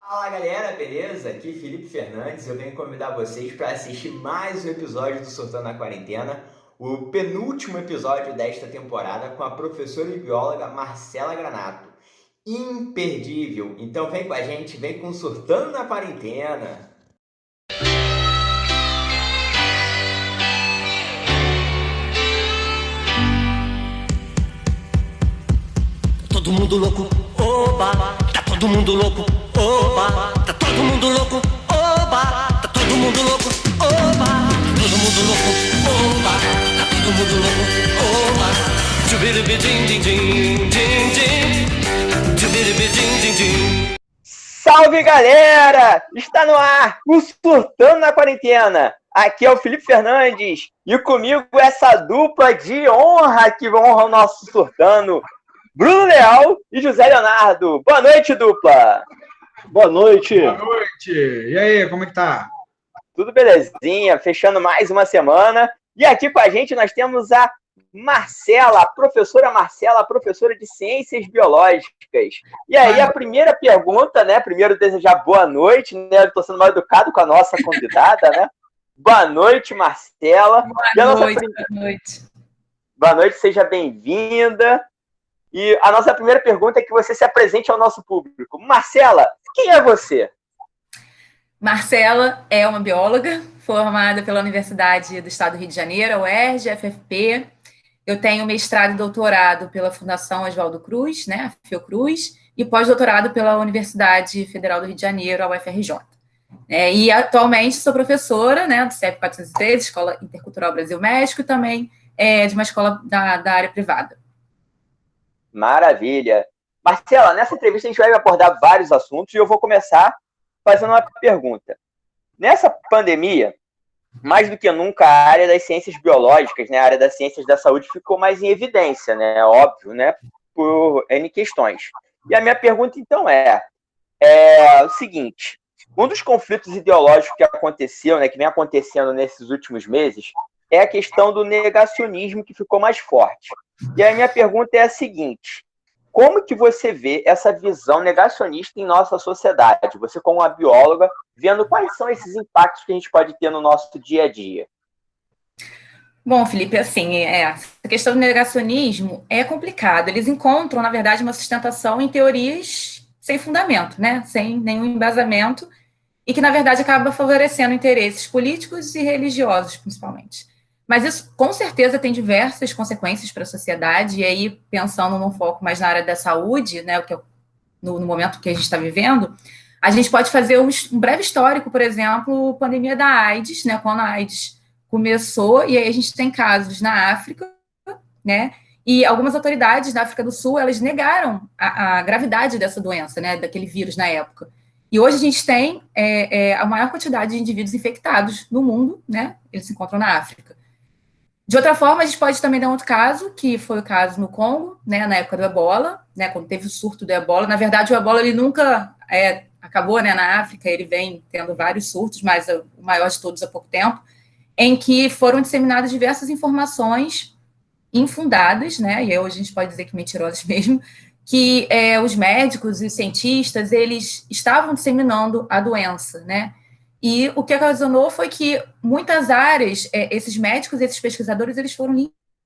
Fala galera, beleza? Aqui Felipe Fernandes, eu venho convidar vocês para assistir mais um episódio do Surtando na Quarentena, o penúltimo episódio desta temporada com a professora e bióloga Marcela Granato. Imperdível! Então vem com a gente, vem com Surtando na Quarentena! Todo mundo louco, oba, tá todo mundo louco, oba, tá todo mundo louco, oba, tá todo mundo louco, oba, todo mundo louco, oba, tá todo mundo louco, oba. Tchubiribidim, din, din, din, din. Tchubiribidim, din, din. Salve galera! Está no ar o Surtando na Quarentena! Aqui é o Felipe Fernandes e comigo essa dupla de honra que honra o nosso Surtando, Bruno Leal e José Leonardo. Boa noite, dupla! Boa noite! Boa noite! E aí, como é que tá? Tudo belezinha, fechando mais uma semana. E aqui com a gente nós temos a Marcela, professora de Ciências Biológicas. E aí a primeira pergunta, né? Primeiro desejar boa noite, né? Eu tô sendo mal educado com a nossa convidada, né? Boa noite, Marcela. Boa noite. Boa noite, seja bem-vinda. E a nossa primeira pergunta é que você se apresente ao nosso público. Marcela, quem é você? Marcela é uma bióloga formada pela Universidade do Estado do Rio de Janeiro, a UERJ, FFP. Eu tenho mestrado e doutorado pela Fundação Oswaldo Cruz, né, a Fiocruz, e pós-doutorado pela Universidade Federal do Rio de Janeiro, a UFRJ. E atualmente sou professora, né, do CEP 413, Escola Intercultural Brasil-México, e também de uma escola da área privada. Maravilha. Marcela, nessa entrevista a gente vai abordar vários assuntos e eu vou começar fazendo uma pergunta. Nessa pandemia, mais do que nunca, a área das ciências biológicas, né, a área das ciências da saúde ficou mais em evidência, né, óbvio, né, por N questões. E a minha pergunta, então, é o seguinte: um dos conflitos ideológicos que aconteceu, né, que vem acontecendo nesses últimos meses, é a questão do negacionismo que ficou mais forte. E a minha pergunta é a seguinte: como que você vê essa visão negacionista em nossa sociedade? Você, como uma bióloga, vendo quais são esses impactos que a gente pode ter no nosso dia a dia? Bom, Felipe, assim, a questão do negacionismo é complicado. Eles encontram, na verdade, uma sustentação em teorias sem fundamento, né? Sem nenhum embasamento, e que, na verdade, acaba favorecendo interesses políticos e religiosos, principalmente. Mas isso, com certeza, tem diversas consequências para a sociedade, e aí, pensando num foco mais na área da saúde, né, no momento que a gente está vivendo, a gente pode fazer um breve histórico, por exemplo, pandemia da AIDS, né, quando a AIDS começou, e aí a gente tem casos na África, né, e algumas autoridades da África do Sul, elas negaram a gravidade dessa doença, né, daquele vírus na época. E hoje a gente tem a maior quantidade de indivíduos infectados no mundo, né, eles se encontram na África. De outra forma, a gente pode também dar um outro caso, que foi o caso no Congo, né, na época do ebola, né, quando teve o surto do ebola. Na verdade, o ebola ele nunca acabou, né, na África, ele vem tendo vários surtos, mas o maior de todos há pouco tempo, em que foram disseminadas diversas informações infundadas, né, e hoje a gente pode dizer que mentirosas mesmo, que os médicos e os cientistas, eles estavam disseminando a doença, né. E o que ocasionou foi que muitas áreas, esses médicos, esses pesquisadores, eles foram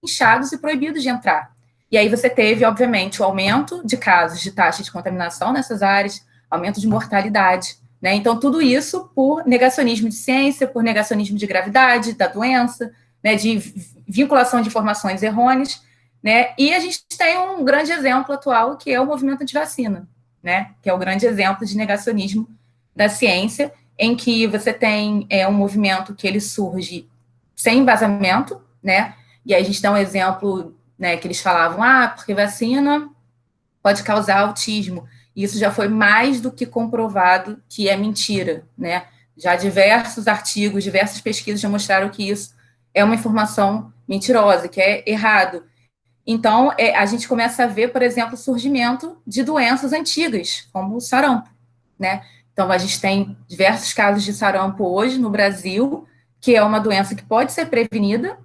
linchados e proibidos de entrar. E aí você teve, obviamente, o aumento de casos de taxa de contaminação nessas áreas, aumento de mortalidade, né? Então, tudo isso por negacionismo de ciência, por negacionismo de gravidade da doença, né, de vinculação de informações errôneas, né? E a gente tem um grande exemplo atual, que é o movimento antivacina, né? Que é o grande exemplo de negacionismo da ciência, em que você tem um movimento que ele surge sem embasamento, né? E aí a gente dá um exemplo, né, que eles falavam, porque vacina pode causar autismo. E isso já foi mais do que comprovado que é mentira, né? Já diversos artigos, diversas pesquisas já mostraram que isso é uma informação mentirosa, que é errado. Então, a gente começa a ver, por exemplo, o surgimento de doenças antigas, como o sarampo, né? Então, a gente tem diversos casos de sarampo hoje no Brasil, que é uma doença que pode ser prevenida,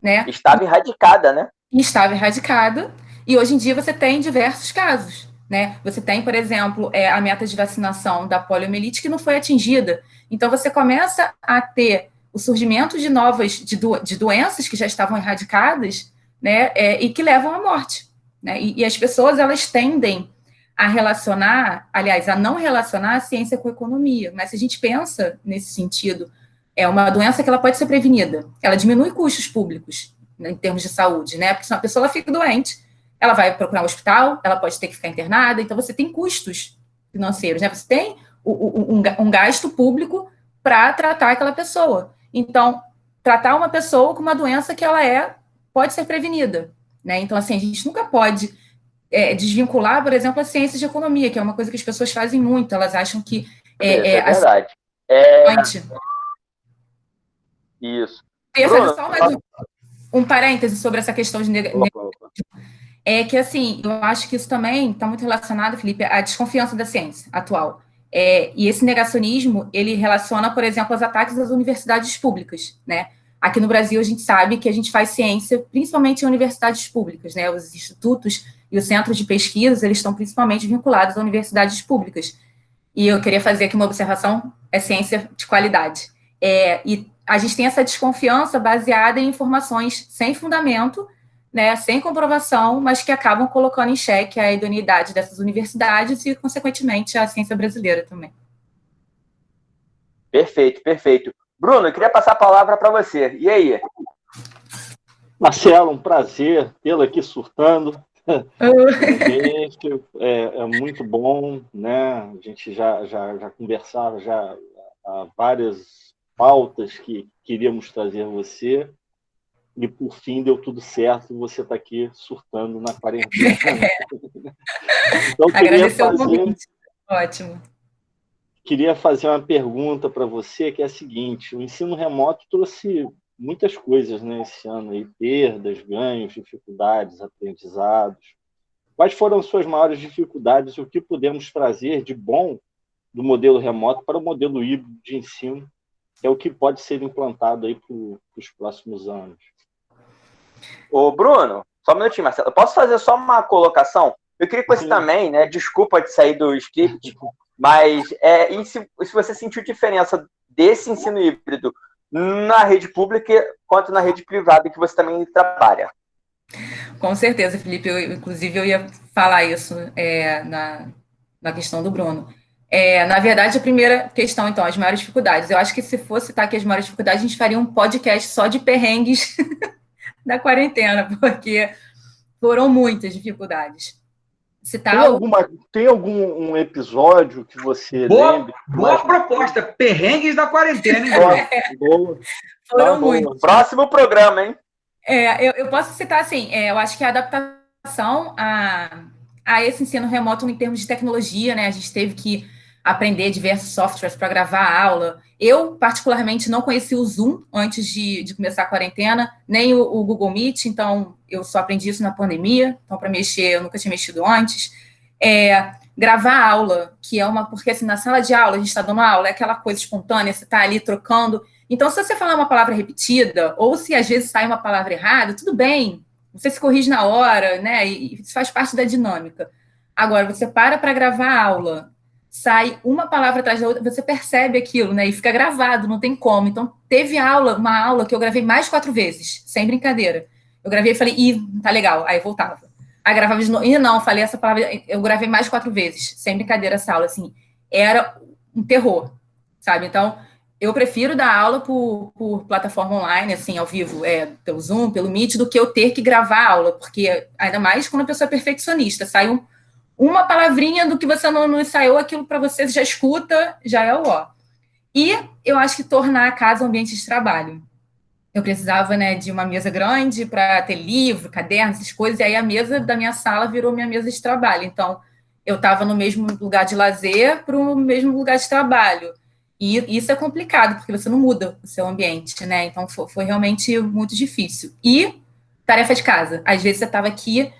né? Estava erradicada, né? Estava erradicada, e hoje em dia você tem diversos casos, né? Você tem, por exemplo, a meta de vacinação da poliomielite que não foi atingida. Então, você começa a ter o surgimento de novas, de doenças que já estavam erradicadas, né? E que levam à morte, né? E as pessoas, elas tendem a relacionar, aliás, a não relacionar a ciência com a economia. Mas se a gente pensa nesse sentido, é uma doença que ela pode ser prevenida. Ela diminui custos públicos, né, em termos de saúde, né? Porque se uma pessoa ela fica doente, ela vai procurar um hospital, ela pode ter que ficar internada, então você tem custos financeiros, né? Você tem um gasto público para tratar aquela pessoa. Então, tratar uma pessoa com uma doença que ela pode ser prevenida, né? Então, assim, a gente nunca pode desvincular, por exemplo, a ciência de economia, que é uma coisa que as pessoas fazem muito, elas acham que é verdade. Isso. Eu ia fazer só mais um parêntese sobre essa questão de que, assim, eu acho que isso também está muito relacionado, Felipe, à desconfiança da ciência atual. E esse negacionismo, ele relaciona, por exemplo, os ataques às universidades públicas, né? Aqui no Brasil, a gente sabe que a gente faz ciência principalmente em universidades públicas, né? Os institutos e os centros de pesquisa, eles estão principalmente vinculados a universidades públicas. E eu queria fazer aqui uma observação, ciência de qualidade. E a gente tem essa desconfiança baseada em informações sem fundamento, né, sem comprovação, mas que acabam colocando em xeque a idoneidade dessas universidades e, consequentemente, a ciência brasileira também. Perfeito, perfeito. Bruno, eu queria passar a palavra para você. E aí? Marcelo, um prazer tê-lo aqui surtando. É muito bom, né? A gente já conversava há várias pautas que queríamos trazer você. E, por fim, deu tudo certo, você está aqui surtando na quarentena. Então, agradecer o convite. Ótimo. Queria fazer uma pergunta para você, que é a seguinte: o ensino remoto trouxe muitas coisas, né, esse ano, aí, perdas, ganhos, dificuldades, aprendizados. Quais foram as suas maiores dificuldades e o que podemos trazer de bom do modelo remoto para o modelo híbrido de ensino, que é o que pode ser implantado aí para os próximos anos? Ô, Bruno, só um minutinho, Marcelo. Eu posso fazer só uma colocação? Eu queria que você também, né? Desculpa de sair do script, mas se você sentiu diferença desse ensino híbrido na rede pública quanto na rede privada que você também trabalha. Com certeza, Felipe. Inclusive, eu ia falar isso na questão do Bruno. Na verdade, a primeira questão, então, as maiores dificuldades. Eu acho que se fosse citar aqui as maiores dificuldades, a gente faria um podcast só de perrengues da quarentena, porque foram muitas dificuldades. Tem algum episódio que você lembre? Boa proposta, perrengues da quarentena, hein? Boa. Foram muitos. Próximo programa, hein? Eu posso citar, assim, eu acho que a adaptação a esse ensino remoto em termos de tecnologia, né? A gente teve que aprender diversos softwares para gravar a aula. Eu, particularmente, não conheci o Zoom antes de começar a quarentena, nem o Google Meet, então eu só aprendi isso na pandemia, então para mexer, eu nunca tinha mexido antes. Gravar a aula, que porque assim, na sala de aula, a gente está dando aula, é aquela coisa espontânea, você está ali trocando. Então, se você falar uma palavra repetida, ou se às vezes sai uma palavra errada, tudo bem, você se corrige na hora, né? E isso faz parte da dinâmica. Agora, você para gravar a aula, sai uma palavra atrás da outra, você percebe aquilo, né? E fica gravado, não tem como. Então, teve uma aula que eu gravei mais 4 vezes, sem brincadeira. Eu gravei e falei, tá legal. Aí voltava. Aí gravava de novo. Falei essa palavra, eu gravei mais 4 vezes, sem brincadeira essa aula, assim. Era um terror, sabe? Então, eu prefiro dar aula por plataforma online, assim, ao vivo, pelo Zoom, pelo Meet, do que eu ter que gravar a aula, porque ainda mais quando a pessoa é perfeccionista, sai uma palavrinha do que você não ensaiou, aquilo para você já escuta, já é o ó. E eu acho que tornar a casa um ambiente de trabalho. Eu precisava, né, de uma mesa grande para ter livro, cadernos, essas coisas, e aí a mesa da minha sala virou minha mesa de trabalho. Então, eu estava no mesmo lugar de lazer para o mesmo lugar de trabalho. E isso é complicado, porque você não muda o seu ambiente, né? Então, foi realmente muito difícil. E tarefa de casa. Às vezes, você estava aqui,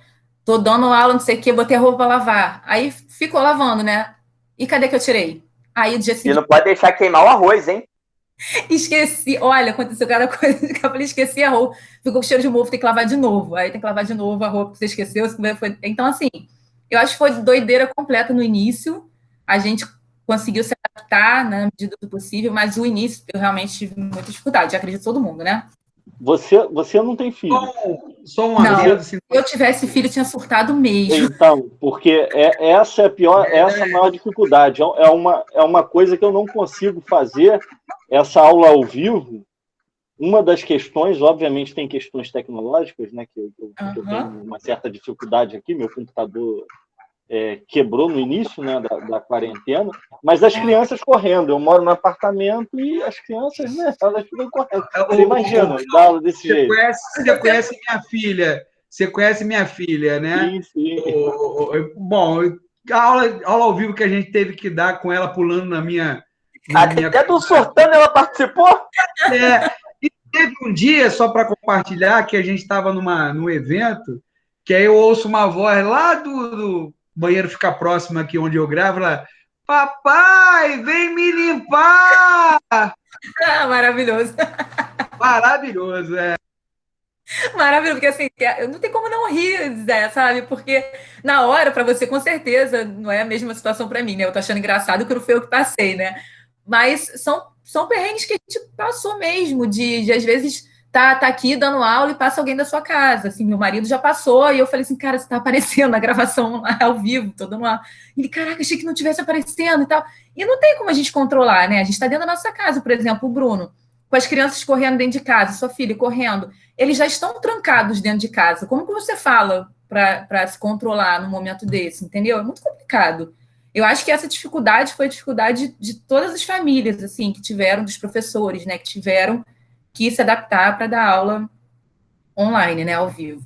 tô dando aula, não sei o quê, botei a roupa para lavar. Aí, ficou lavando, né? E cadê que eu tirei? Aí, o dia seguinte... E não pode deixar queimar o arroz, hein? Esqueci. Olha, aconteceu cada coisa. Eu falei, esqueci a roupa. Ficou com cheiro de mofo, tem que lavar de novo. Aí, tem que lavar de novo a roupa que você esqueceu. Então, assim... Eu acho que foi doideira completa no início. A gente conseguiu se adaptar, né, na medida do possível, mas o início eu realmente tive muita dificuldade. Acredito todo mundo, né? Você não tem filho. Só um Não, adendo, assim, se eu tivesse filho, eu tinha surtado mesmo. Então, porque essa é a pior, essa é a maior dificuldade. É uma coisa que eu não consigo fazer, essa aula ao vivo. Uma das questões, obviamente, tem questões tecnológicas, né, que eu tenho uma certa dificuldade aqui, meu computador quebrou no início, né, da quarentena, mas as crianças correndo. Eu moro no apartamento e as crianças, né, elas ficam correndo. Você imagina, dar aula desse jeito. Você conhece minha filha? Você conhece minha filha, né? Sim, sim. Bom, a aula ao vivo que a gente teve que dar com ela pulando na minha... Até do Surtando ela participou? E teve um dia, só para compartilhar, que a gente estava num evento, que aí eu ouço uma voz lá do banheiro ficar próximo aqui onde eu gravo, ela, papai, vem me limpar! Maravilhoso. Maravilhoso, Maravilhoso, porque assim, não tem como não rir, Zé, sabe? Porque na hora, para você, com certeza, não é a mesma situação para mim, né? Eu tô achando engraçado que não foi eu que passei, né? Mas são perrengues que a gente passou mesmo, de às vezes tá aqui dando aula e passa alguém da sua casa. Assim, meu marido já passou e eu falei assim, cara, você tá aparecendo na gravação ao vivo, tô dando aula. Ele, caraca, achei que não tivesse aparecendo e tal. E não tem como a gente controlar, né? A gente tá dentro da nossa casa, por exemplo, o Bruno, com as crianças correndo dentro de casa, sua filha correndo, eles já estão trancados dentro de casa. Como que você fala para se controlar num momento desse, entendeu? É muito complicado. Eu acho que essa dificuldade foi a dificuldade de todas as famílias, assim, que tiveram, dos professores, né, que tiveram que se adaptar para dar aula online, né, ao vivo.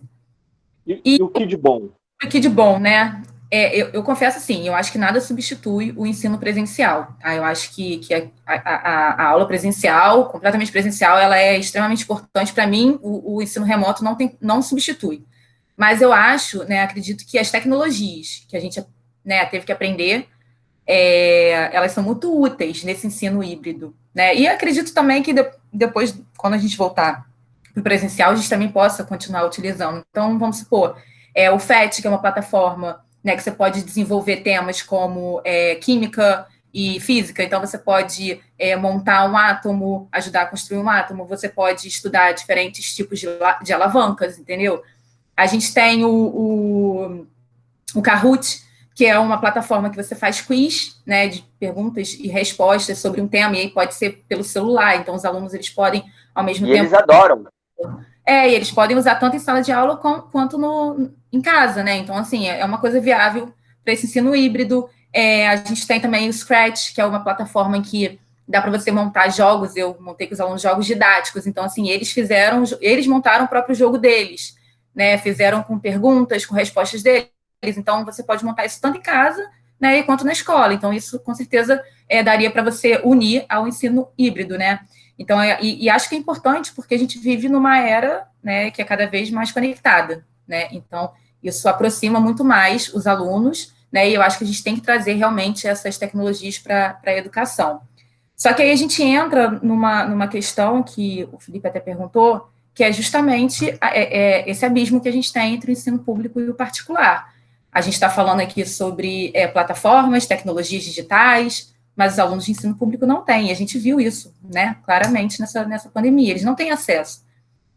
E o que de bom? O que de bom, né? Eu confesso assim, eu acho que nada substitui o ensino presencial. Tá? Eu acho que a aula presencial, completamente presencial, ela é extremamente importante. Para mim, o ensino remoto não substitui. Mas eu acho, né, acredito que as tecnologias que a gente, né, teve que aprender, elas são muito úteis nesse ensino híbrido. Né? E acredito também que depois, quando a gente voltar para o presencial, a gente também possa continuar utilizando. Então, vamos supor, o FET, que é uma plataforma, né, que você pode desenvolver temas como química e física, então você pode montar um átomo, ajudar a construir um átomo, você pode estudar diferentes tipos de alavancas, entendeu? A gente tem o Kahoot, que é uma plataforma que você faz quiz, né, de perguntas e respostas sobre um tema, e aí pode ser pelo celular, então os alunos eles podem, ao mesmo tempo... eles adoram. E eles podem usar tanto em sala de aula quanto em casa, né? Então, assim, é uma coisa viável para esse ensino híbrido. A gente tem também o Scratch, que é uma plataforma em que dá para você montar jogos. Eu montei com os alunos jogos didáticos. Então, assim, eles montaram o próprio jogo deles, né? Fizeram com perguntas, com respostas deles. Então, você pode montar isso tanto em casa, né, quanto na escola. Então, isso, com certeza, daria para você unir ao ensino híbrido, né? Então, e acho que é importante porque a gente vive numa era, né, que é cada vez mais conectada, né? Então, isso aproxima muito mais os alunos, né? E eu acho que a gente tem que trazer realmente essas tecnologias para a educação. Só que aí a gente entra numa questão que o Felipe até perguntou, que é justamente esse abismo que a gente tem entre o ensino público e o particular. A gente está falando aqui sobre plataformas, tecnologias digitais, mas os alunos de ensino público não têm. A gente viu isso, né, claramente nessa pandemia. Eles não têm acesso.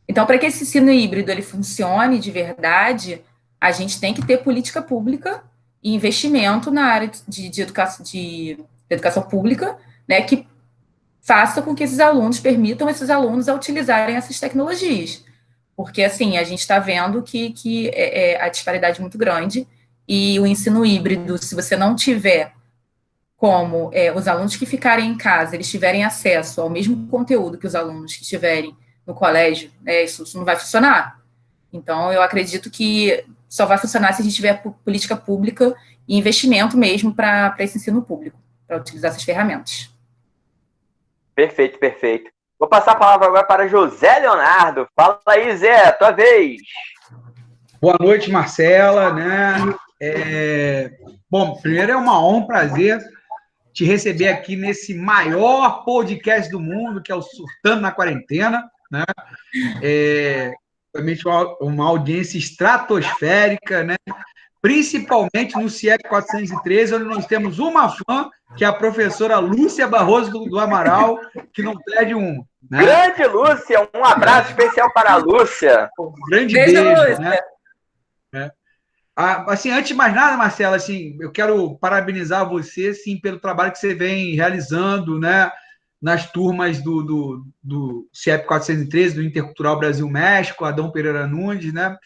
Então, para que esse ensino híbrido ele funcione de verdade, a gente tem que ter política pública e investimento na área de educação pública, né, que faça com que permitam esses alunos a utilizarem essas tecnologias. Porque, assim, a gente está vendo que a disparidade é muito grande e o ensino híbrido, se você não tiver como os alunos que ficarem em casa, eles tiverem acesso ao mesmo conteúdo que os alunos que estiverem no colégio, isso não vai funcionar. Então, eu acredito que só vai funcionar se a gente tiver política pública e investimento mesmo para esse ensino público, para utilizar essas ferramentas. Perfeito, perfeito. Vou passar a palavra agora para José Leonardo. Fala aí, Zé, tua vez. Boa noite, Marcela, né? Bom, primeiro é uma honra, um prazer te receber aqui nesse maior podcast do mundo, que é o Surtando na Quarentena, né? Realmente uma audiência estratosférica, né? principalmente no CIEP 413, onde nós temos uma fã, que é a professora Lúcia Barroso do Amaral, que não perde um. Né? Grande Lúcia, um abraço especial para a Lúcia. Grande beijo, né? Assim, antes de mais nada, Marcela, assim, eu quero parabenizar você, sim, pelo trabalho que você vem realizando, né, nas turmas do CIEP 413, do Intercultural Brasil-México, Adão Pereira Nunes, né?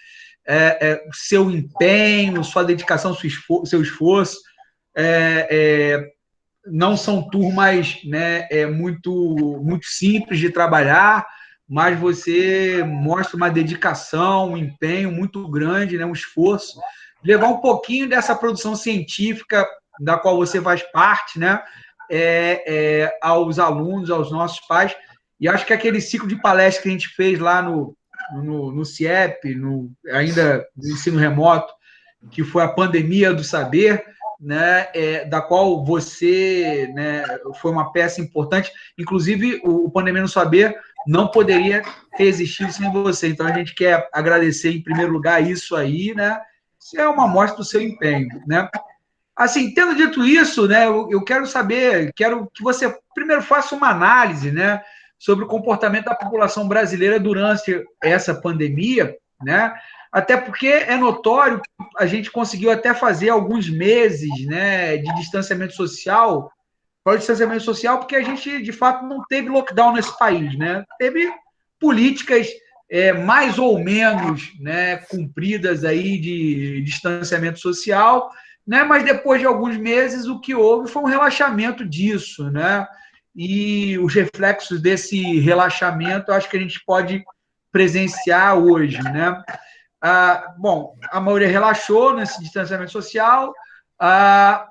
Seu empenho, sua dedicação, seu esforço. Não são turmas, né, muito simples de trabalhar, mas você mostra uma dedicação, um empenho muito grande, né, um esforço, levar um pouquinho dessa produção científica da qual você faz parte, né, aos alunos, aos nossos pais. E acho que aquele ciclo de palestra que a gente fez lá no CIEP, ainda no ensino remoto, que foi a pandemia do saber, né, da qual você, né, foi uma peça importante. Inclusive, o Pandemia do Saber não poderia ter existido sem você. Então, a gente quer agradecer, em primeiro lugar, isso aí, né? Isso é uma mostra do seu empenho, né? Assim, tendo dito isso, né, eu quero que você primeiro faça uma análise, né, sobre o comportamento da população brasileira durante essa pandemia, né? Até porque é notório que a gente conseguiu até fazer alguns meses, né, de distanciamento social. Falo de distanciamento social porque a gente, de fato, não teve lockdown nesse país, né? Teve políticas mais ou menos, né, cumpridas aí de distanciamento social, né? Mas depois de alguns meses o que houve foi um relaxamento disso, né? E os reflexos desse relaxamento eu acho que a gente pode presenciar hoje, né? Bom, a maioria relaxou nesse distanciamento social, a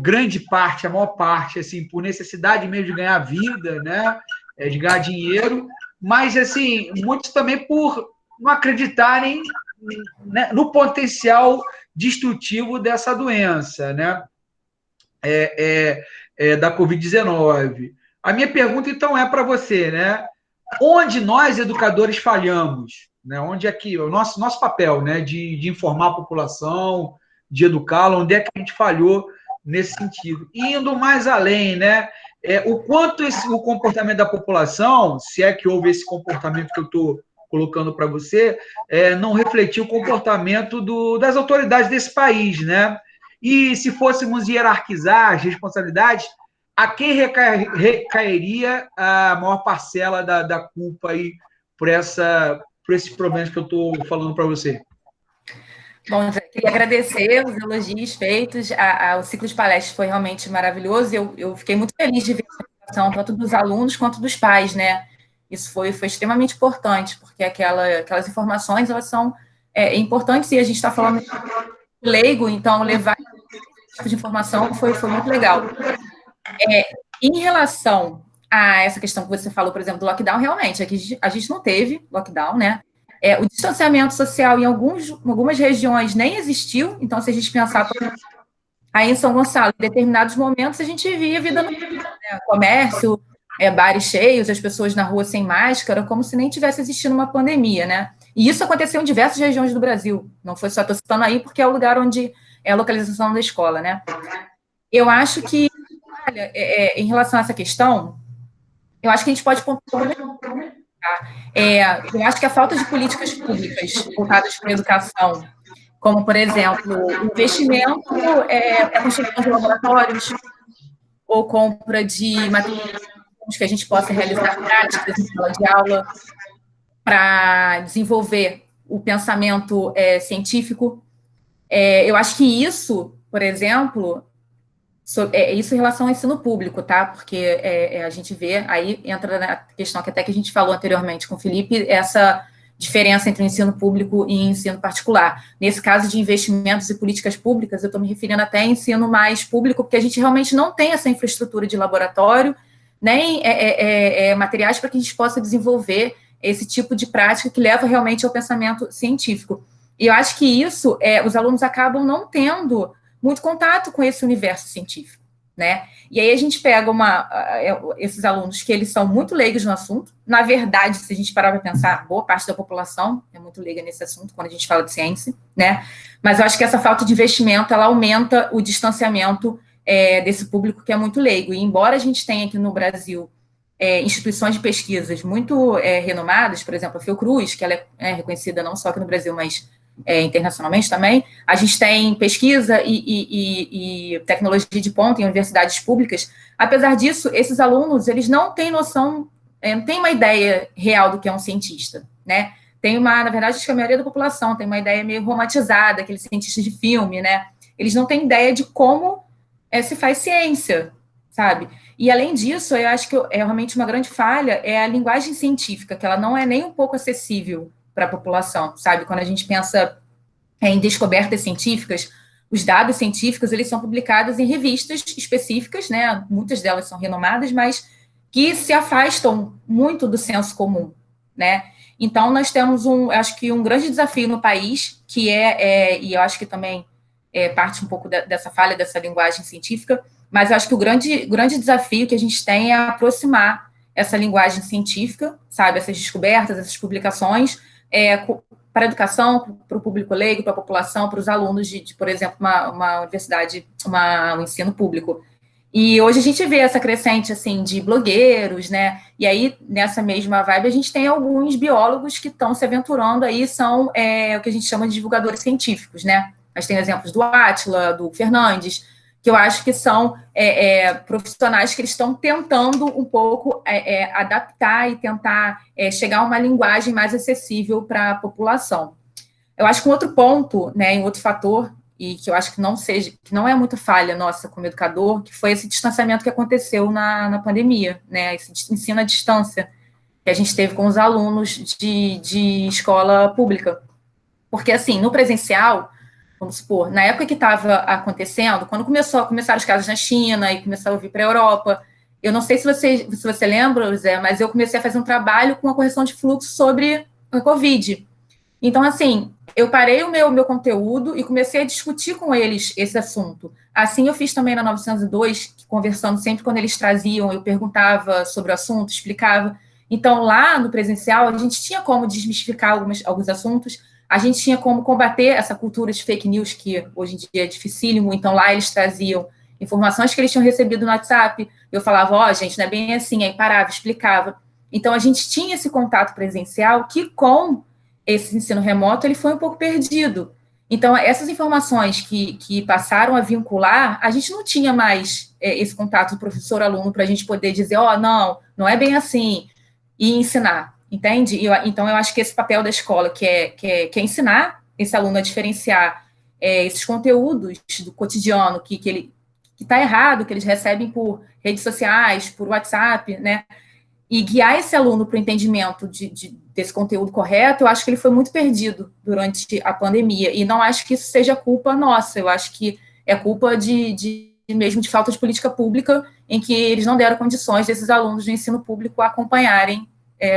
grande parte, a maior parte, assim, por necessidade mesmo de ganhar vida, né, de ganhar dinheiro, mas, assim, muitos também por não acreditarem, né, no potencial destrutivo dessa doença, né, da Covid-19. A minha pergunta, então, é para você, né, onde nós, educadores, falhamos? Né? Onde é que o nosso papel, né, de informar a população, de educá-la, onde é que a gente falhou nesse sentido? Indo mais além, né, o quanto o comportamento da população, se é que houve esse comportamento que eu estou colocando para você, não refletiu o comportamento das autoridades desse país, né? E se fôssemos hierarquizar as responsabilidades, a quem recairia a maior parcela da culpa aí por esses problemas que eu estou falando para você? Bom, Zé, queria agradecer os elogios feitos. O ciclo de palestras foi realmente maravilhoso. Eu fiquei muito feliz de ver a participação tanto dos alunos quanto dos pais, né? Isso foi extremamente importante, porque aquelas informações, elas são importantes, e a gente está falando de leigo, então levar esse tipo de informação foi muito legal. Em relação a essa questão que você falou, por exemplo, do lockdown, realmente, aqui a gente não teve lockdown, né? O distanciamento social em algumas regiões nem existiu, então, se a gente pensar aí em São Gonçalo, em determinados momentos, a gente via vida no comércio, bares cheios, as pessoas na rua sem máscara, como se nem tivesse existindo uma pandemia, né? E isso aconteceu em diversas regiões do Brasil, não foi só, estou citando aí, porque é o lugar onde é a localização da escola, né? Eu acho que, olha, em relação a essa questão, eu acho que a gente pode pontuar. Eu acho que a falta de políticas públicas voltadas para a educação, como, por exemplo, investimento para construção de laboratórios ou compra de materiais que a gente possa realizar práticas em sala de aula para desenvolver o pensamento científico. Eu acho que isso, por exemplo, isso em relação ao ensino público, tá? Porque a gente vê, aí entra na questão que até que a gente falou anteriormente com o Felipe, essa diferença entre o ensino público e ensino particular. Nesse caso de investimentos e políticas públicas, eu estou me referindo até a ensino mais público, porque a gente realmente não tem essa infraestrutura de laboratório, nem materiais para que a gente possa desenvolver esse tipo de prática que leva realmente ao pensamento científico. E eu acho que isso, os alunos acabam não tendo muito contato com esse universo científico, né? E aí a gente pega esses alunos que eles são muito leigos no assunto. Na verdade, se a gente parar para pensar, boa parte da população é muito leiga nesse assunto quando a gente fala de ciência, né? Mas eu acho que essa falta de investimento, ela aumenta o distanciamento desse público que é muito leigo. E embora a gente tenha aqui no Brasil instituições de pesquisas muito renomadas, por exemplo, a Fiocruz, que ela é reconhecida não só aqui no Brasil, mas internacionalmente também, a gente tem pesquisa e tecnologia de ponta em universidades públicas. Apesar disso, esses alunos, eles não têm noção, não têm uma ideia real do que é um cientista, né? Na verdade, acho que a maioria da população tem uma ideia meio romantizada, aqueles cientistas de filme, né? Eles não têm ideia de como se faz ciência, sabe? E, além disso, eu acho que realmente uma grande falha é a linguagem científica, que ela não é nem um pouco acessível para a população, sabe? Quando a gente pensa em descobertas científicas, os dados científicos, eles são publicados em revistas específicas, né? Muitas delas são renomadas, mas que se afastam muito do senso comum, né? Então, nós temos acho que um grande desafio no país, que e eu acho que também parte um pouco dessa falha, dessa linguagem científica, mas eu acho que o grande desafio que a gente tem é aproximar essa linguagem científica, sabe, essas descobertas, essas publicações, para a educação, para o público leigo, para a população, para os alunos de por exemplo, uma universidade, um ensino público. E hoje a gente vê essa crescente, assim, de blogueiros, né, e aí, nessa mesma vibe, a gente tem alguns biólogos que estão se aventurando aí, são o que a gente chama de divulgadores científicos, né, nós temos exemplos do Átila, do Fernandes, que eu acho que são profissionais que eles estão tentando um pouco adaptar e tentar chegar a uma linguagem mais acessível para a população. Eu acho que um outro ponto, né, um outro fator, e que eu acho que não é muito falha nossa como educador, que foi esse distanciamento que aconteceu na pandemia, né, esse ensino à distância que a gente teve com os alunos de escola pública. Porque, assim, no presencial, vamos supor, na época que estava acontecendo, quando começaram os casos na China e começaram a vir para a Europa, eu não sei se você lembra, Zé, mas eu comecei a fazer um trabalho com a correção de fluxo sobre a Covid. Então, assim, eu parei o meu conteúdo e comecei a discutir com eles esse assunto. Assim eu fiz também na 902, conversando sempre quando eles traziam, eu perguntava sobre o assunto, explicava. Então, lá no presencial, a gente tinha como desmistificar alguns assuntos, a gente tinha como combater essa cultura de fake news, que hoje em dia é dificílimo. Então, lá eles traziam informações que eles tinham recebido no WhatsApp. Eu falava, gente, não é bem assim, aí parava, explicava. Então, a gente tinha esse contato presencial que, com esse ensino remoto, ele foi um pouco perdido. Então, essas informações que passaram a vincular, a gente não tinha mais esse contato do professor-aluno para a gente poder dizer, não é bem assim, e ensinar, entende? Então, eu acho que esse papel da escola, que é ensinar esse aluno a diferenciar esses conteúdos do cotidiano que está errado, que eles recebem por redes sociais, por WhatsApp, né? E guiar esse aluno para o entendimento desse conteúdo correto, eu acho que ele foi muito perdido durante a pandemia, e não acho que isso seja culpa nossa, eu acho que é culpa mesmo de falta de política pública, em que eles não deram condições desses alunos do ensino público acompanharem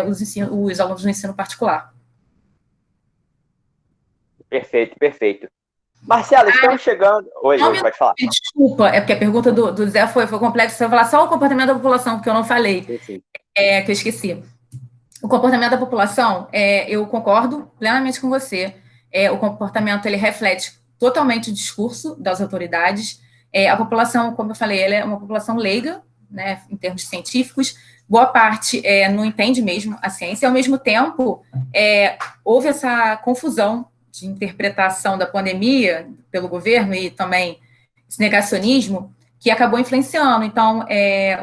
os alunos do ensino particular. Perfeito, perfeito. Marcela, estamos chegando... Oi, pode falar. Desculpa, é porque a pergunta do Zé foi complexa, você vai falar só o comportamento da população, porque eu não falei, que eu esqueci. O comportamento da população, eu concordo plenamente com você, o comportamento, ele reflete totalmente o discurso das autoridades, a população, como eu falei, ela é uma população leiga, né, em termos científicos, boa parte não entende mesmo a ciência, e, ao mesmo tempo, houve essa confusão de interpretação da pandemia pelo governo e também esse negacionismo que acabou influenciando. Então,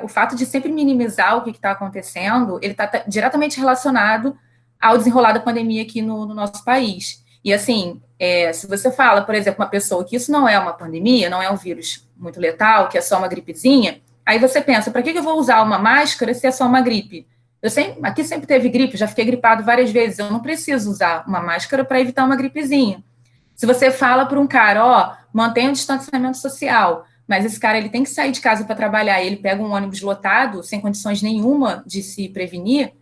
o fato de sempre minimizar o que está acontecendo, ele está diretamente relacionado ao desenrolar da pandemia aqui no nosso país. E, assim, se você fala, por exemplo, uma pessoa que isso não é uma pandemia, não é um vírus muito letal, que é só uma gripezinha, aí você pensa, para que eu vou usar uma máscara se é só uma gripe? Aqui sempre teve gripe, já fiquei gripado várias vezes, eu não preciso usar uma máscara para evitar uma gripezinha. Se você fala para um cara, mantenha o distanciamento social, mas esse cara ele tem que sair de casa para trabalhar e ele pega um ônibus lotado, sem condições nenhuma de se prevenir,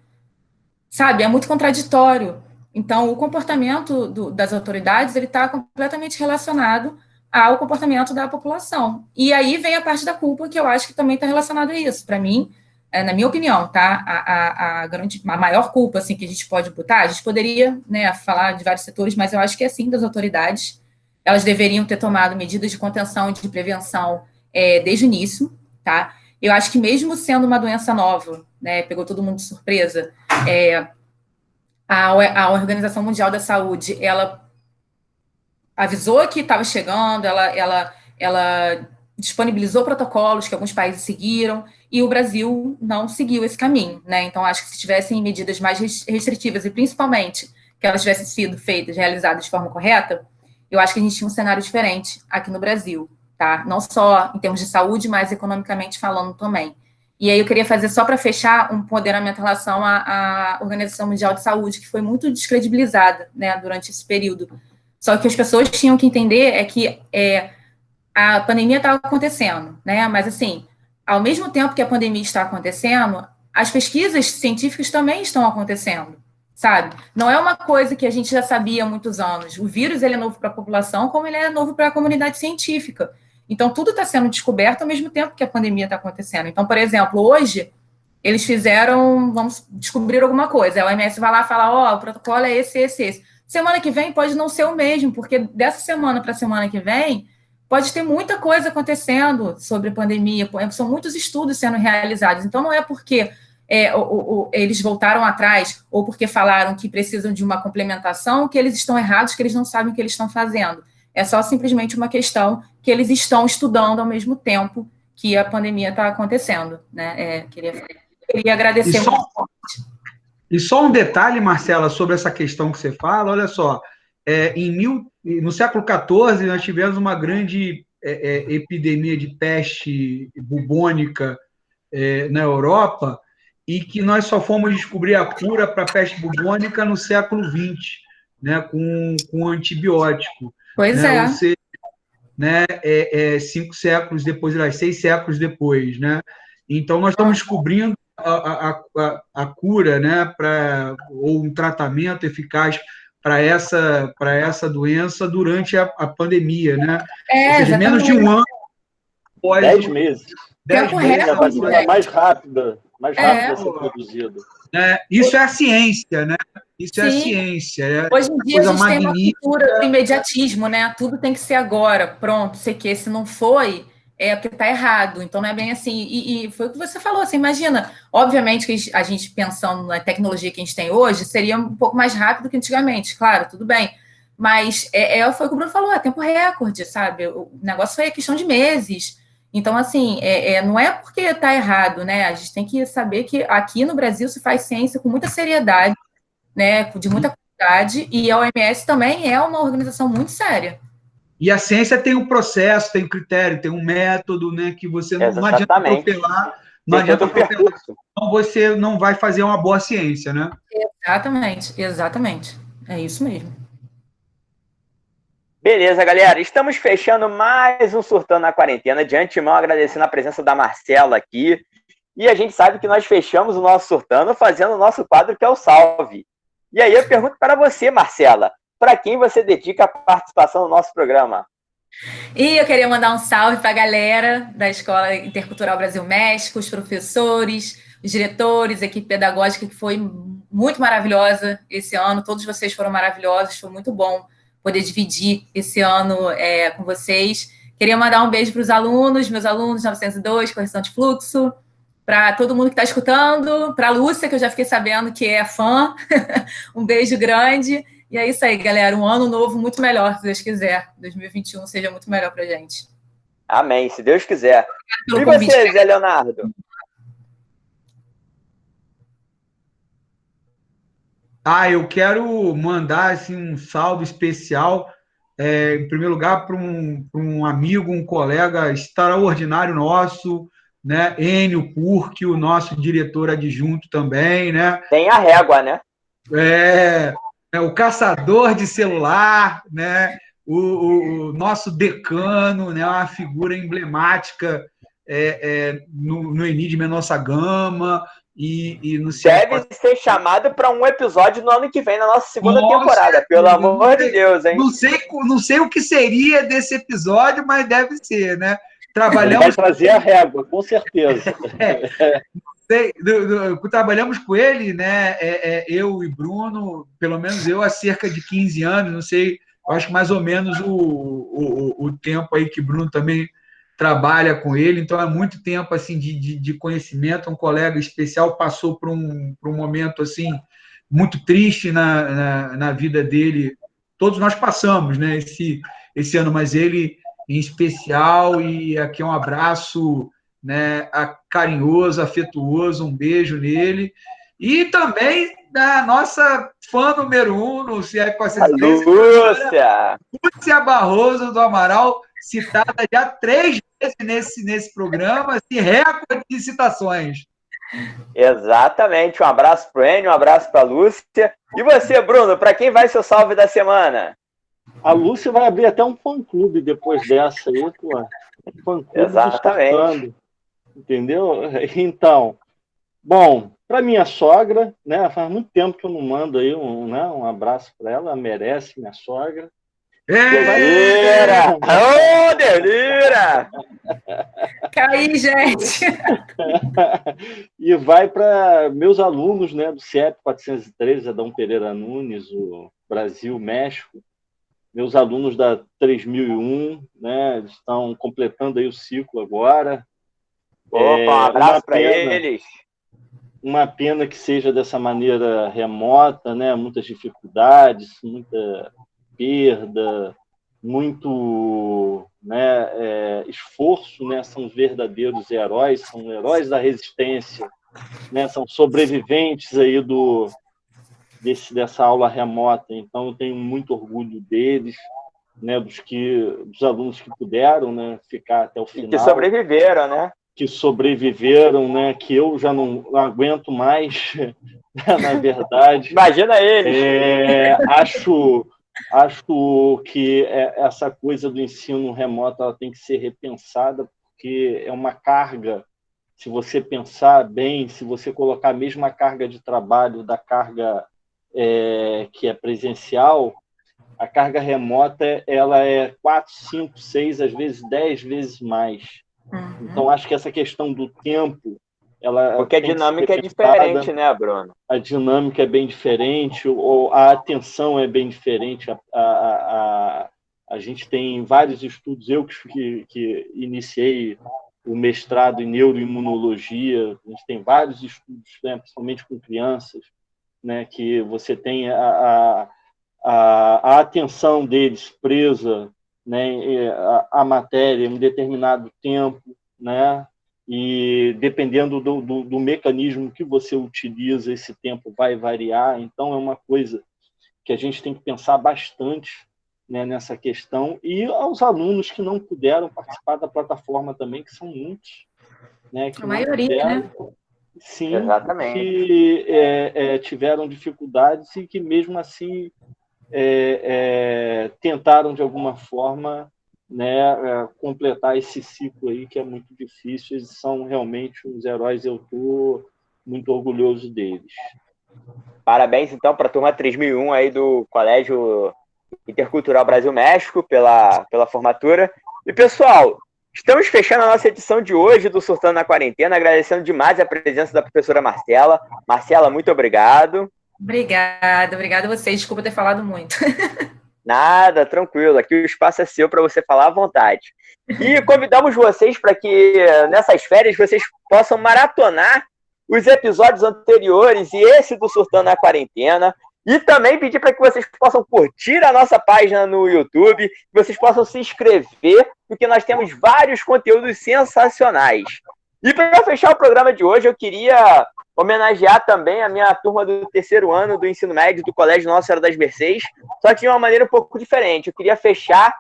sabe? É muito contraditório. Então, o comportamento das autoridades ele está completamente relacionado ao comportamento da população. E aí vem a parte da culpa, que eu acho que também está relacionada a isso. Para mim, na minha opinião, tá? A maior culpa assim, que a gente pode botar, a gente poderia, né, falar de vários setores, mas eu acho que é sim das autoridades. Elas deveriam ter tomado medidas de contenção e de prevenção desde o início, tá? Eu acho que mesmo sendo uma doença nova, né, pegou todo mundo de surpresa, a Organização Mundial da Saúde, ela avisou que estava chegando, ela disponibilizou protocolos que alguns países seguiram, e o Brasil não seguiu esse caminho, né? Então, acho que se tivessem medidas mais restritivas, e principalmente que elas tivessem sido feitas, realizadas de forma correta, eu acho que a gente tinha um cenário diferente aqui no Brasil, tá? Não só em termos de saúde, mas economicamente falando também. E aí eu queria fazer, só para fechar, um ponderamento em relação à Organização Mundial de Saúde, que foi muito descredibilizada, né, durante esse período. Só que as pessoas tinham que entender que a pandemia estava acontecendo, né? Mas, assim, ao mesmo tempo que a pandemia está acontecendo, as pesquisas científicas também estão acontecendo, sabe? Não é uma coisa que a gente já sabia há muitos anos. O vírus, ele é novo para a população, como ele é novo para a comunidade científica. Então, tudo está sendo descoberto ao mesmo tempo que a pandemia está acontecendo. Então, por exemplo, hoje, eles vamos descobrir alguma coisa. A OMS vai lá e fala, o protocolo é esse. Semana que vem pode não ser o mesmo, porque dessa semana para a semana que vem pode ter muita coisa acontecendo sobre a pandemia, são muitos estudos sendo realizados. Então, não é porque eles voltaram atrás ou porque falaram que precisam de uma complementação que eles estão errados, que eles não sabem o que eles estão fazendo. É só simplesmente uma questão que eles estão estudando ao mesmo tempo que a pandemia está acontecendo, né? Queria agradecer muito. E só um detalhe, Marcela, sobre essa questão que você fala, olha só, no século XIV nós tivemos uma grande epidemia de peste bubônica na Europa, e que nós só fomos descobrir a cura para a peste bubônica no século XX, né, com antibiótico. Pois é. Ou seja, 5 séculos depois, 6 séculos depois, né? Então, nós estamos descobrindo a cura, né, ou um tratamento eficaz para essa doença durante a pandemia, né? Ou seja, menos de um ano após 10 meses. 10 meses. A vacina mais rápida a ser produzida. Isso é a ciência, né? Isso é a Sim. ciência. Hoje em dia a gente tem uma cultura do imediatismo, né? Tudo tem que ser agora, pronto, sei que se não foi, é porque está errado. Então não é bem assim. E foi o que você falou, você imagina, obviamente que a gente pensando na tecnologia que a gente tem hoje, seria um pouco mais rápido que antigamente, claro, tudo bem. Mas foi o que o Bruno falou, é tempo recorde, sabe? O negócio foi a questão de meses. Então, assim, não é porque está errado, né? A gente tem que saber que aqui no Brasil se faz ciência com muita seriedade, né? De muita qualidade, e a OMS também é uma organização muito séria. E a ciência tem um processo, tem um critério, tem um método, né? Que você não adianta atropelar, então você não vai fazer uma boa ciência, né? Exatamente. É isso mesmo. Beleza, galera. Estamos fechando mais um Surtando na Quarentena. De antemão, agradecendo a presença da Marcela aqui. E a gente sabe que nós fechamos o nosso Surtando fazendo o nosso quadro, que é o Salve. E aí eu pergunto para você, Marcela, para quem você dedica a participação no nosso programa? E eu queria mandar um salve para a galera da Escola Intercultural Brasil-México, os professores, os diretores, a equipe pedagógica, que foi muito maravilhosa esse ano. Todos vocês foram maravilhosos, foi muito bom poder dividir esse ano com vocês. Queria mandar um beijo para os alunos, meus alunos 902, correção de fluxo, para todo mundo que está escutando, para a Lúcia, que eu já fiquei sabendo que é fã. Um beijo grande. E é isso aí, galera. Um ano novo muito melhor, se Deus quiser. 2021 seja muito melhor para a gente. Amém, se Deus quiser. E você, Zé Leonardo? Eu quero mandar assim, um salve especial, em primeiro lugar, para um amigo, um colega extraordinário nosso, né? Enio Purque, o nosso diretor adjunto também, né? Tem a régua, né? O caçador de celular, né? O nosso decano, né? Uma figura emblemática no Eni de Mendonça Gama. e no Deve ser chamado para um episódio no ano que vem, na nossa segunda temporada, pelo amor de Deus, hein? Não sei o que seria desse episódio, mas deve ser, né? Ele vai trazer a régua, com certeza. Trabalhamos com ele, né? Eu e Bruno, pelo menos eu, há cerca de 15 anos, não sei, eu acho que mais ou menos o tempo aí que Bruno também trabalha com ele, então é muito tempo assim de conhecimento. Um colega especial passou por um momento assim muito triste na vida dele. Todos nós passamos, né? Esse ano, mas ele em especial, e aqui um abraço, né, carinhoso, afetuoso, um beijo nele. E também da nossa fã número 1, no CIEP 410, Lúcia Barroso do Amaral, citada já 3 vezes nesse programa, assim, recorde de citações. Exatamente. Um abraço para o Enio, um abraço para a Lúcia. E você, Bruno, para quem vai seu salve da semana? A Lúcia vai abrir até um fã-clube depois dessa aí, pô. Fã-clube. Exatamente. Entendeu? Então, bom, para minha sogra, né? Faz muito tempo que eu não mando aí um abraço para ela, merece, minha sogra. Delira! Ô, Delira! Caí, gente! E vai para meus alunos, né, do CIEP 413, Adão Pereira Nunes, o Brasil, México. Meus alunos da 3001, né, estão completando aí o ciclo agora. Opa, um abraço para eles. Uma pena que seja dessa maneira remota, né? Muitas dificuldades, muita perda, muito, né, esforço, né? São verdadeiros heróis, são heróis da resistência, né? São sobreviventes aí dessa aula remota. Então, eu tenho muito orgulho deles, né? Dos alunos que puderam, né, ficar até o final. Que sobreviveram, né? Que eu já não aguento mais, na verdade. Imagina eles! Acho que essa coisa do ensino remoto ela tem que ser repensada, porque é uma carga, se você pensar bem, se você colocar a mesma carga de trabalho da carga que é presencial, a carga remota ela é 4, 5, 6, às vezes 10 vezes mais. Então, acho que essa questão do tempo... Porque a dinâmica é diferente, né, Bruno? A dinâmica é bem diferente, a atenção é bem diferente. A gente tem vários estudos, eu que iniciei o mestrado em neuroimunologia, a gente tem vários estudos, né, principalmente com crianças, né, que você tem a atenção deles presa, né, a matéria em um determinado tempo, né, e dependendo do mecanismo que você utiliza, esse tempo vai variar. Então, é uma coisa que a gente tem que pensar bastante, né, nessa questão. E aos alunos que não puderam participar da plataforma também, que são muitos. Né, que a maioria, né? Sim, exatamente. Que tiveram dificuldades e que, mesmo assim, tentaram, de alguma forma, né, completar esse ciclo aí, que é muito difícil. Eles são realmente uns heróis, eu estou muito orgulhoso deles. Parabéns, então, para a turma 3001 aí do Colégio Intercultural Brasil-México pela formatura. E, pessoal, estamos fechando a nossa edição de hoje do Surtando na Quarentena, agradecendo demais a presença da professora Marcela. Marcela, muito obrigado. Obrigada a vocês. Desculpa ter falado muito. Nada, tranquilo. Aqui o espaço é seu para você falar à vontade. E convidamos vocês para que nessas férias vocês possam maratonar os episódios anteriores e esse do Surtando na Quarentena. E também pedir para que vocês possam curtir a nossa página no YouTube, que vocês possam se inscrever, porque nós temos vários conteúdos sensacionais. E para fechar o programa de hoje, eu queria homenagear também a minha turma do 3º ano do ensino médio do Colégio Nossa Senhora das Mercês, só que de uma maneira um pouco diferente. Eu queria fechar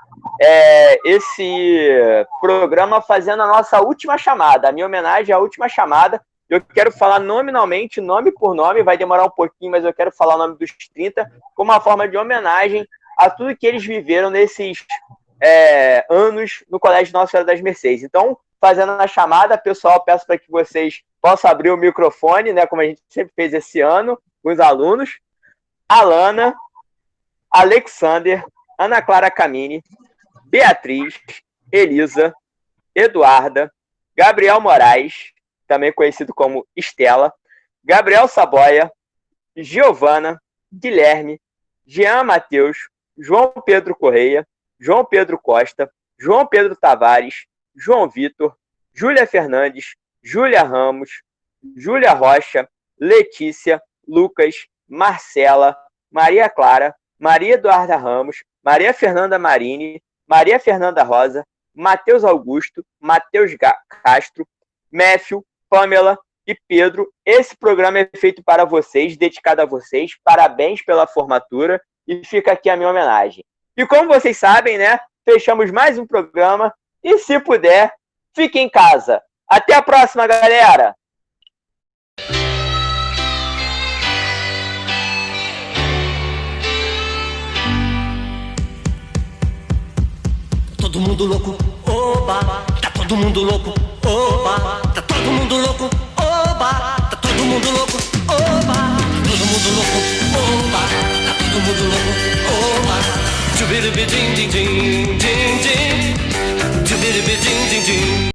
esse programa fazendo a nossa última chamada, a minha homenagem à última chamada. Eu quero falar nominalmente, nome por nome, vai demorar um pouquinho, mas eu quero falar o nome dos 30 como uma forma de homenagem a tudo que eles viveram nesses anos no Colégio Nossa Senhora das Mercês. Então, fazendo a chamada. Pessoal, peço para que vocês possam abrir o microfone, né, como a gente sempre fez esse ano, com os alunos. Alana, Alexander, Ana Clara Camini, Beatriz, Elisa, Eduarda, Gabriel Moraes, também conhecido como Estela, Gabriel Saboia, Giovana, Guilherme, Jean Matheus, João Pedro Correia, João Pedro Costa, João Pedro Tavares, João Vitor, Júlia Fernandes, Júlia Ramos, Júlia Rocha, Letícia, Lucas, Marcela, Maria Clara, Maria Eduarda Ramos, Maria Fernanda Marini, Maria Fernanda Rosa, Matheus Augusto, Matheus Castro, Méfio, Pamela e Pedro. Esse programa é feito para vocês, dedicado a vocês. Parabéns pela formatura e fica aqui a minha homenagem. E como vocês sabem, né, fechamos mais um programa e, se puder, fique em casa. Até a próxima, galera! Todo mundo louco, oba, tá todo mundo louco, oba, tá todo mundo louco, oba, tá todo mundo louco, oba, todo mundo louco, oba, tá todo mundo louco, oba, tchubiribi din din din din din, tchubiribi din din din.